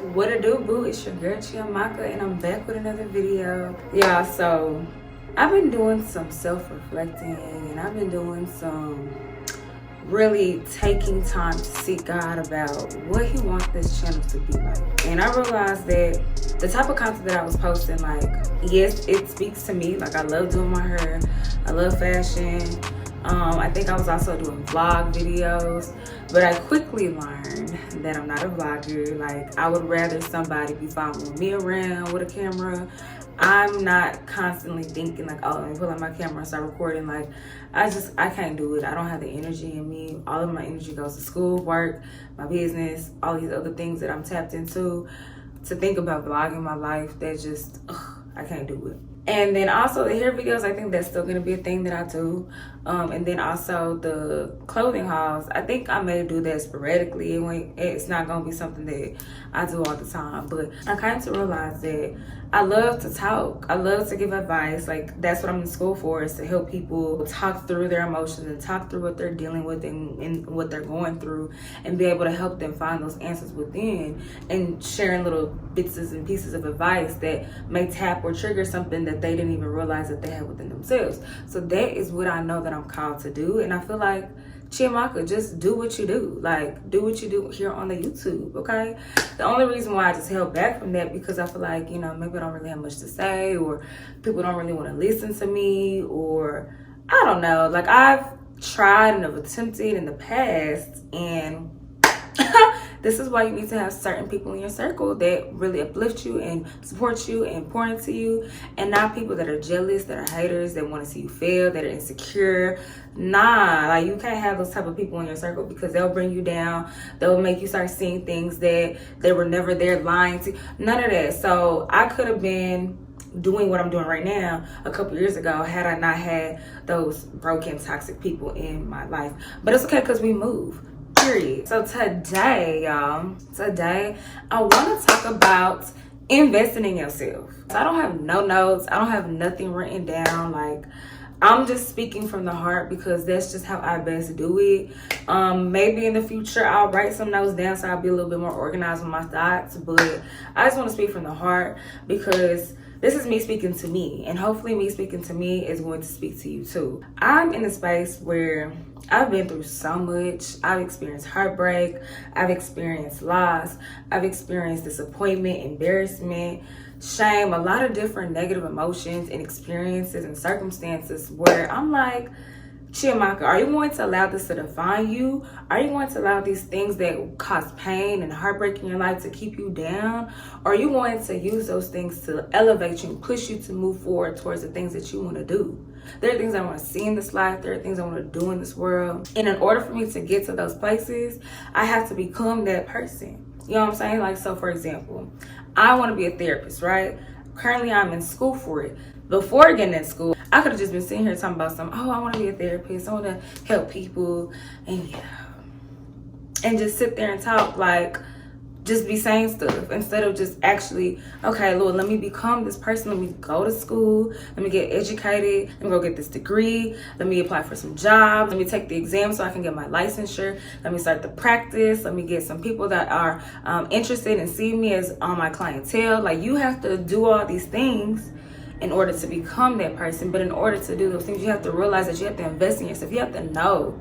What it do, boo? It's your girl Chiamaka, and I'm back with another video. Yeah, so I've been doing some self-reflecting, and I've been doing some really taking time to seek God about what He wants this channel to be like. And I realized that the type of content that I was posting, like, yes, it speaks to me. Like, I love doing my hair, I love fashion. I think I was also doing vlog videos, but I quickly learned that I'm not a vlogger. Like, I would rather somebody be following me around with a camera. I'm not constantly thinking like, oh, let me pull out my camera and start recording. Like, I can't do it. I don't have the energy in me. All of my energy goes to school, work, my business, all these other things that I'm tapped into. To think about vlogging my life, that just, I can't do it. And then also the hair videos, I think that's still gonna be a thing that I do. And then also the clothing hauls, I think I may do that sporadically. It's not gonna be something that I do all the time. But I kind of realized that I love to talk. I love to give advice. Like, that's what I'm in school for, is to help people talk through their emotions and talk through what they're dealing with and what they're going through, and be able to help them find those answers within, and sharing little bits and pieces of advice that may tap or trigger something that they didn't even realize that they had within themselves. So that is what I know that I'm called to do. And I feel like, Chiamaka, just do what you do. Like, do what you do here on the YouTube, okay? The only reason why I just held back from that, because I feel like, maybe I don't really have much to say, or people don't really want to listen to me, or I don't know. Like, I've tried and I've attempted in the past, and this is why you need to have certain people in your circle that really uplift you and support you and pour into you, and not people that are jealous, that are haters, that want to see you fail, that are insecure. Nah, like, you can't have those type of people in your circle, because they'll bring you down. They'll make you start seeing things that they were never there, lying to. None of that. So I could have been doing what I'm doing right now a couple years ago had I not had those broken, toxic people in my life. But it's okay, because we move. Period. So today, y'all, I want to talk about investing in yourself. So I don't have no notes. I don't have nothing written down. Like, I'm just speaking from the heart, because that's just how I best do it. Maybe in the future I'll write some notes down, so I'll be a little bit more organized with my thoughts. But I just want to speak from the heart, because this is me speaking to me, and hopefully me speaking to me is going to speak to you too. I'm in a space where I've been through so much. I've experienced heartbreak, I've experienced loss, I've experienced disappointment, embarrassment, shame, a lot of different negative emotions and experiences and circumstances where I'm like, Chiamaka, are you going to allow this to define you? Are you going to allow these things that cause pain and heartbreak in your life to keep you down? Or are you going to use those things to elevate you and push you to move forward towards the things that you want to do? There are things I want to see in this life. There are things I want to do in this world. And in order for me to get to those places, I have to become that person. You know what I'm saying? Like, so for example, I want to be a therapist, right? Currently, I'm in school for it. Before getting in school, I could have just been sitting here talking about I want to be a therapist, I want to help people, and just sit there and talk, like, just be saying stuff, instead of just actually, okay, Lord, let me become this person. Let me go to school, let me get educated, let me go get this degree, let me apply for some jobs, let me take the exam so I can get my licensure, let me start the practice, let me get some people that are interested in seeing me as on my clientele. Like, you have to do all these things in order to become that person. But in order to do those things, you have to realize that you have to invest in yourself. You have to know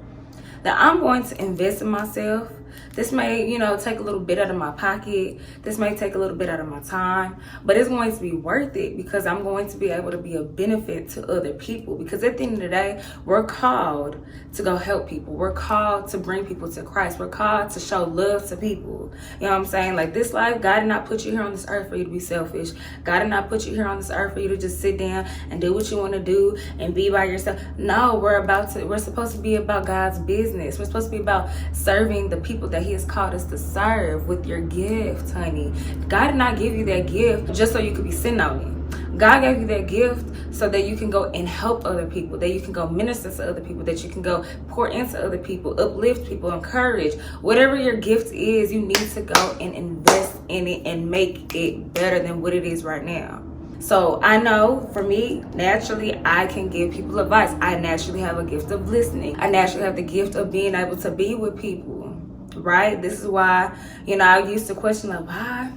that I'm going to invest in myself. This may, take a little bit out of my pocket. This may take a little bit out of my time, but it's going to be worth it, because I'm going to be able to be a benefit to other people. Because at the end of the day, we're called to go help people. We're called to bring people to Christ. We're called to show love to people. You know what I'm saying? Like, this life, God did not put you here on this earth for you to be selfish. God did not put you here on this earth for you to just sit down and do what you want to do and be by yourself. No, we're supposed to be about God's business. We're supposed to be about serving the people that He has called us to serve with your gift, honey. God did not give you that gift just so you could be sitting on it. God gave you that gift so that you can go and help other people, that you can go minister to other people, that you can go pour into other people, uplift people, encourage. Whatever your gift is, you need to go and invest in it and make it better than what it is right now. So I know for me, naturally, I can give people advice. I naturally have a gift of listening. I naturally have the gift of being able to be with people, right? This is why, I used to question, like, why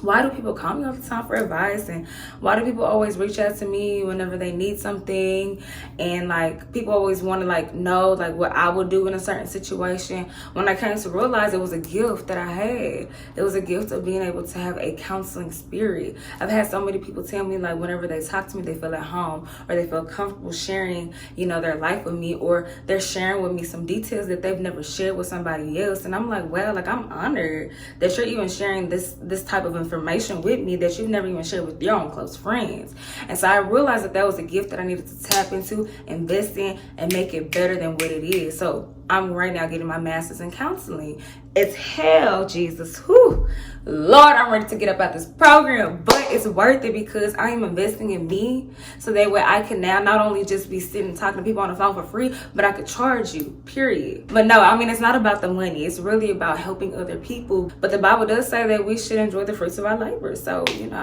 why do people call me all the time for advice, and why do people always reach out to me whenever they need something, and like people always want to like know like what I would do in a certain situation. When I came to realize it was a gift that I had, it was a gift of being able to have a counseling spirit. I've had so many people tell me like whenever they talk to me, they feel at home or they feel comfortable sharing, you know, their life with me, or they're sharing with me some details that they've never shared with somebody else. And I'm like, well, like I'm honored that you're even sharing this type of information with me that you've never even shared with your own close friends. And so I realized that that was a gift that I needed to tap into, invest in, and make it better than what it is. So I'm right now getting my master's in counseling. It's hell, Jesus. Whew. Lord, I'm ready to get up out this program, but it's worth it because I am investing in me, so that way I can now not only just be sitting talking to people on the phone for free, but I could charge you, period. But no, I mean, it's not about the money. It's really about helping other people. But the Bible does say that we should enjoy the fruits of our labor. So, you know,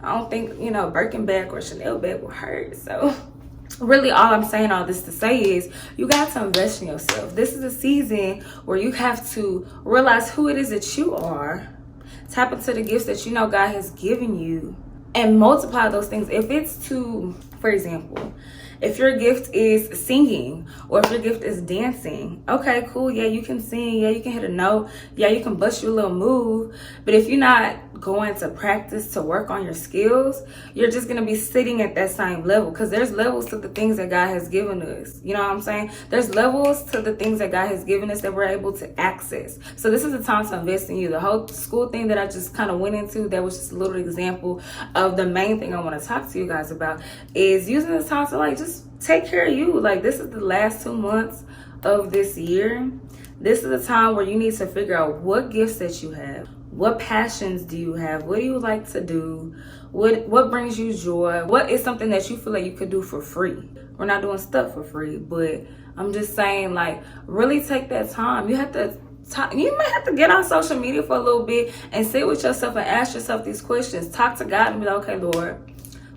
I don't think, you know, Birkin bag or Chanel bag will hurt. So really all I'm saying all this to say is you got to invest in yourself. This is a season where you have to realize who it is that you are, tap into the gifts that you know God has given you, and multiply those things. If it's to, for example, if your gift is singing or if your gift is dancing, okay, cool. Yeah, you can sing. Yeah, you can hit a note. Yeah, you can bust your little move. But if you're not going to practice to work on your skills, you're just going to be sitting at that same level, because there's levels to the things that God has given us. You know what I'm saying? There's levels to the things that God has given us that we're able to access. So this is the time to invest in you. The whole school thing that I just kind of went into, that was just a little example of the main thing I want to talk to you guys about, is using this time to like just take care of you. Like, this is the last 2 months of this year. This is a time where you need to figure out what gifts that you have. What passions do you have? What do you like to do? What brings you joy? What is something that you feel like you could do for free? We're not doing stuff for free, but I'm just saying, like, really take that time. You have to you might have to get on social media for a little bit and sit with yourself and ask yourself these questions. Talk to God and be like, okay, Lord,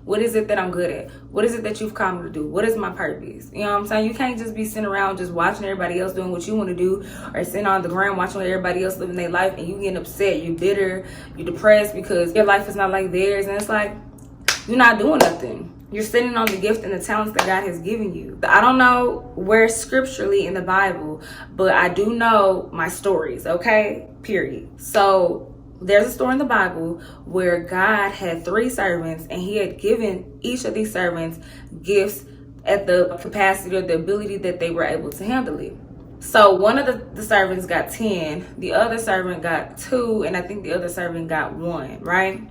what is it that I'm good at? What is it that you've called me to do? What is my purpose? You know what I'm saying? You can't just be sitting around just watching everybody else doing what you want to do, or sitting on the ground watching everybody else living their life, and you getting upset, you bitter, you depressed because your life is not like theirs. And it's like, you're not doing nothing. You're sitting on the gift and the talents that God has given you. I don't know where scripturally in the Bible, but I do know my stories, okay? Period. So there's a story in the Bible where God had 3 servants, and he had given each of these servants gifts at the capacity or the ability that they were able to handle it. So one of the servants got 10, the other servant got 2, and I think the other servant got 1, right?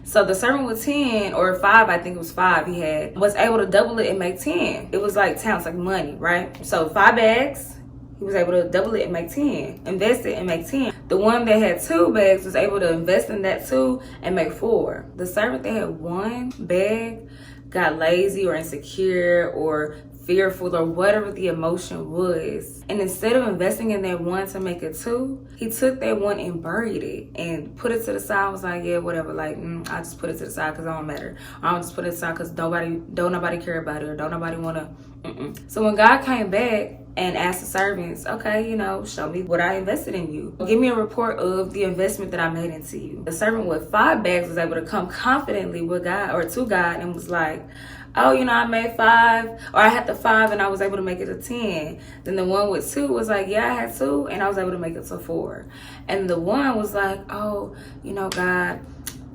So the servant with 10 or 5, I think it was 5 he had, was able to double it and make 10. It was like talents, like money, right? So 5 bags, he was able to double it and make 10, invest it and make 10. The one that had 2 bags was able to invest in that 2 and make 4. The servant that had 1 bag got lazy or insecure or fearful or whatever the emotion was, and instead of investing in that 1 to make it 2, he took that 1 and buried it and put it to the side. I was like, yeah, whatever, like I just put it to the side because it don't matter. I'm just put it aside because don't nobody care about it, or don't nobody want to. So when God came back and asked the servants, okay, you know, show me what I invested in you, give me a report of the investment that I made into you. The servant with 5 bags was able to come confidently with God, or to God, and was like, oh, you know, I made 5, or I had the 5 and I was able to make it to 10. Then the one with 2 was like, yeah, I had 2 and I was able to make it to 4. And the one was like, oh, you know, God,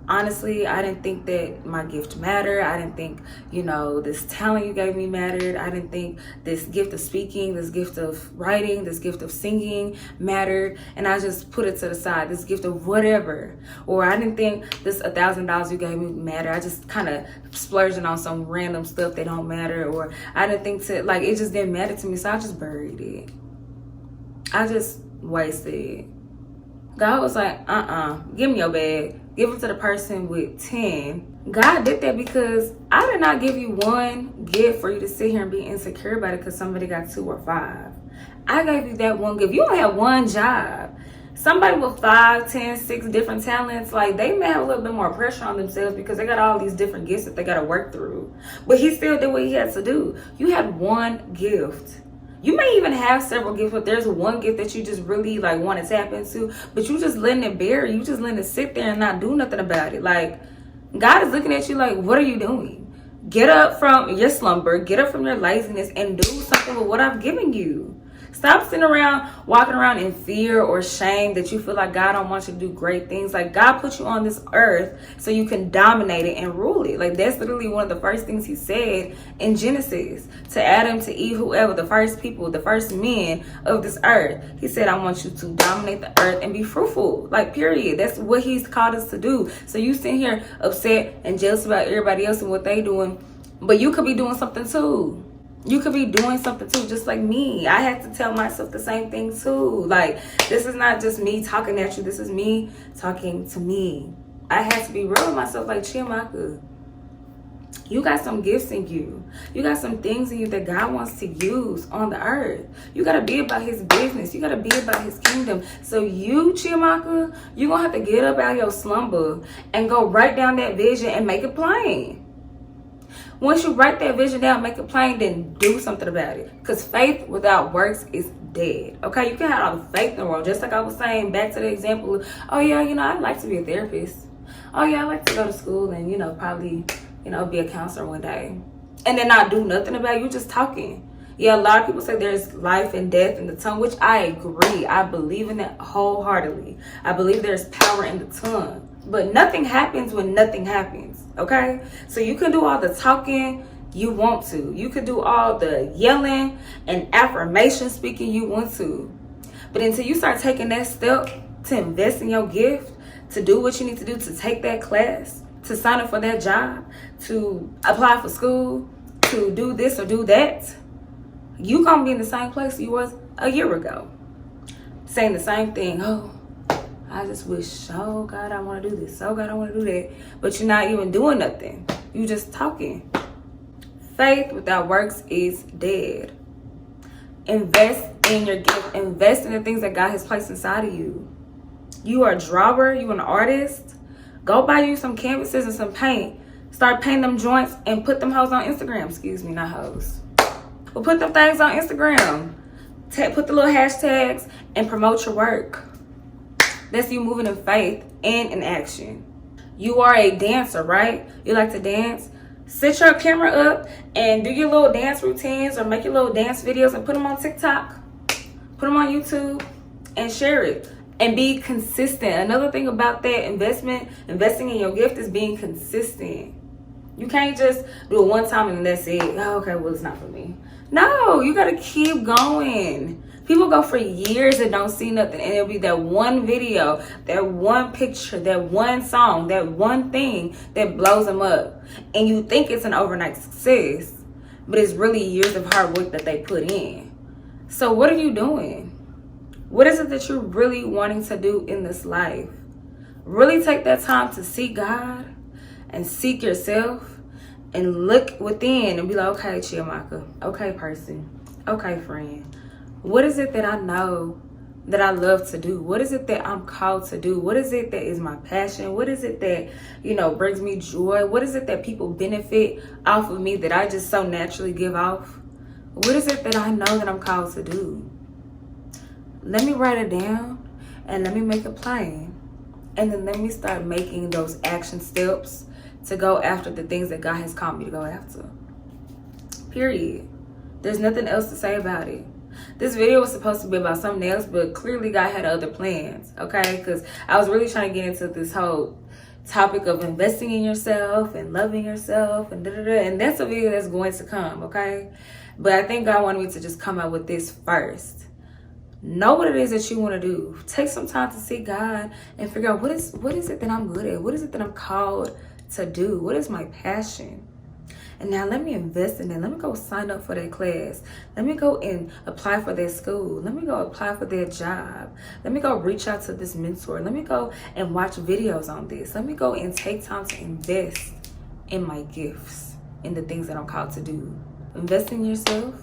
honestly, I didn't think that my gift mattered. I didn't think, you know, this talent you gave me mattered. I didn't think this gift of speaking, this gift of writing, this gift of singing mattered. And I just put it to the side, this gift of whatever. Or I didn't think this $1,000 you gave me mattered. I just kind of splurging on some random stuff that don't matter. Or I didn't think to, like, it just didn't matter to me. So I just buried it. I just wasted it. God was like, give me your bag. Give it to the person with 10. God did that because I did not give you 1 gift for you to sit here and be insecure about it because somebody got 2 or 5. I gave you that 1 gift. You only have 1 job. Somebody with 5, 10, 6 different talents, like, they may have a little bit more pressure on themselves because they got all these different gifts that they got to work through. But he still did what he had to do. You had 1 gift. You may even have several gifts, but there's one gift that you just really like want to tap into, but you just letting it bury. You just letting it sit there and not do nothing about it. Like, God is looking at you like, what are you doing? Get up from your slumber, get up from your laziness, and do something with what I've given you. Stop sitting around, walking around in fear or shame that you feel like God don't want you to do great things. Like, God put you on this earth so you can dominate it and rule it. Like, that's literally one of the first things he said in Genesis to Adam, to Eve, whoever, the first people, the first men of this earth. He said, I want you to dominate the earth and be fruitful. Like, period. That's what he's called us to do. So you sitting here upset and jealous about everybody else and what they doing, but you could be doing something too. You could be doing something too, just like me. I had to tell myself the same thing too. Like, this is not just me talking at you. This is me talking to me. I had to be real with myself, like, Chiamaka, you got some gifts in you. You got some things in you that God wants to use on the earth. You got to be about his business. You got to be about his kingdom. So you, Chiamaka, you're going to have to get up out of your slumber and go write down that vision and make it plain. Once you write that vision down, make it plain, then do something about it. Because faith without works is dead. Okay, you can have all the faith in the world. Just like I was saying, back to the example of, oh yeah, I'd like to be a therapist. Oh yeah, I'd like to go to school and, probably, be a counselor one day. And then not do nothing about it. You just talking. Yeah, a lot of people say there's life and death in the tongue, which I agree. I believe in that wholeheartedly. I believe there's power in the tongue. But nothing happens when nothing happens, okay? So you can do all the talking you want to. You can do all the yelling and affirmation speaking you want to. But until you start taking that step to invest in your gift, to do what you need to do, to take that class, to sign up for that job, to apply for school, to do this or do that, you gonna be in the same place you was a year ago. Saying the same thing, oh, I just wish, oh God, I want to do this. Oh God, I want to do that. But you're not even doing nothing. You just talking. Faith without works is dead. Invest in your gift. Invest in the things that God has placed inside of you. You are a drawer. You an artist. Go buy you some canvases and some paint. Start painting them joints and put them hoes on Instagram. Excuse me, not hoes. But put them things on Instagram. Put the little hashtags and promote your work. That's you moving in faith and in action. You are a dancer, right? You like to dance? Set your camera up and do your little dance routines or make your little dance videos and put them on TikTok. Put them on YouTube and share it. And be consistent. Another thing about that investing in your gift is being consistent. You can't just do it one time and that's it. Oh, okay, well, it's not for me. No, you got to keep going. People go for years and don't see nothing. And it'll be that one video, that one picture, that one song, that one thing that blows them up. And you think it's an overnight success, but it's really years of hard work that they put in. So what are you doing? What is it that you're really wanting to do in this life? Really take that time to seek God and seek yourself and look within and be like, okay, Chiamaka, okay, person, okay, friend. What is it that I know that I love to do? What is it that I'm called to do? What is it that is my passion? What is it that, brings me joy? What is it that people benefit off of me that I just so naturally give off? What is it that I know that I'm called to do? Let me write it down and let me make it plain. And then let me start making those action steps to go after the things that God has called me to go after. Period. There's nothing else to say about it. This video was supposed to be about something else, but clearly God had other plans, okay? Because I was really trying to get into this whole topic of investing in yourself and loving yourself and and that's a video that's going to come, okay? But I think God wanted me to just come out with this first. Know what it is that you want to do. Take some time to see God and figure out what is it that I'm good at? What is it that I'm called to do? What is my passion? And now let me invest in it. Let me go sign up for that class. Let me go and apply for that school. Let me go apply for that job. Let me go reach out to this mentor. Let me go and watch videos on this. Let me go and take time to invest in my gifts, in the things that I'm called to do. Invest in yourself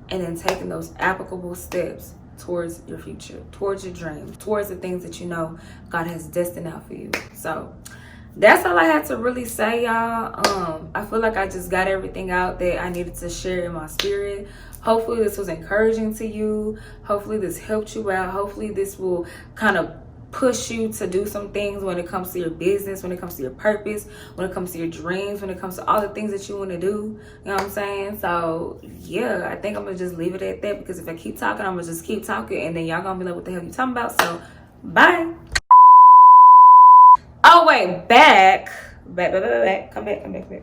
and then taking those applicable steps towards your future, towards your dreams, towards the things that you know God has destined out for you. So that's all I had to really say, y'all. I feel like I just got everything out that I needed to share in my spirit. Hopefully this was encouraging to you. Hopefully this helped you out. Hopefully this will kind of push you to do some things when it comes to your business, when it comes to your purpose, when it comes to your dreams, when it comes to all the things that you want to do. You know what I'm saying? So yeah, I think I'm gonna just leave it at that, because if I keep talking, I'm gonna just keep talking, and then y'all gonna be like, what the hell you talking about? So bye. Oh wait, back. Come back.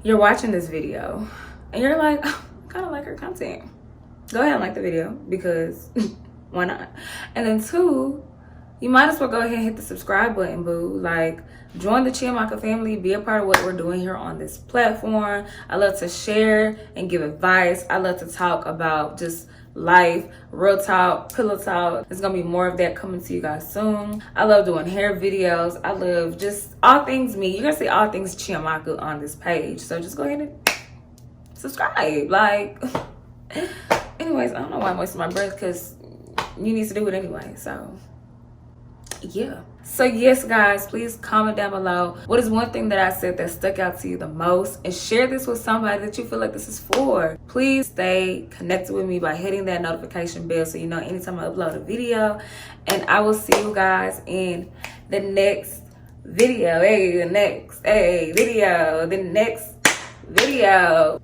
You're watching this video and you're like, oh, I kind of like her content. Go ahead and like the video, because why not? And then 2, you might as well go ahead and hit the subscribe button, boo. Like, join the Chiamaka family. Be a part of what we're doing here on this platform. I love to share and give advice. I love to talk about just life, real talk, pillow talk. There's gonna be more of that coming to you guys soon. I love doing hair videos. I love just all things me. You're gonna see all things Chiamaka on this page. So just go ahead and subscribe. Like, anyways, I don't know why I'm wasting my breath, because you need to do it anyway. So yeah. So yes, guys, please comment down below what is one thing that I said that stuck out to you the most, and share this with somebody that you feel like this is for. Please stay connected with me by hitting that notification bell so you know anytime I upload a video. And I will see you guys in the next video. The next video.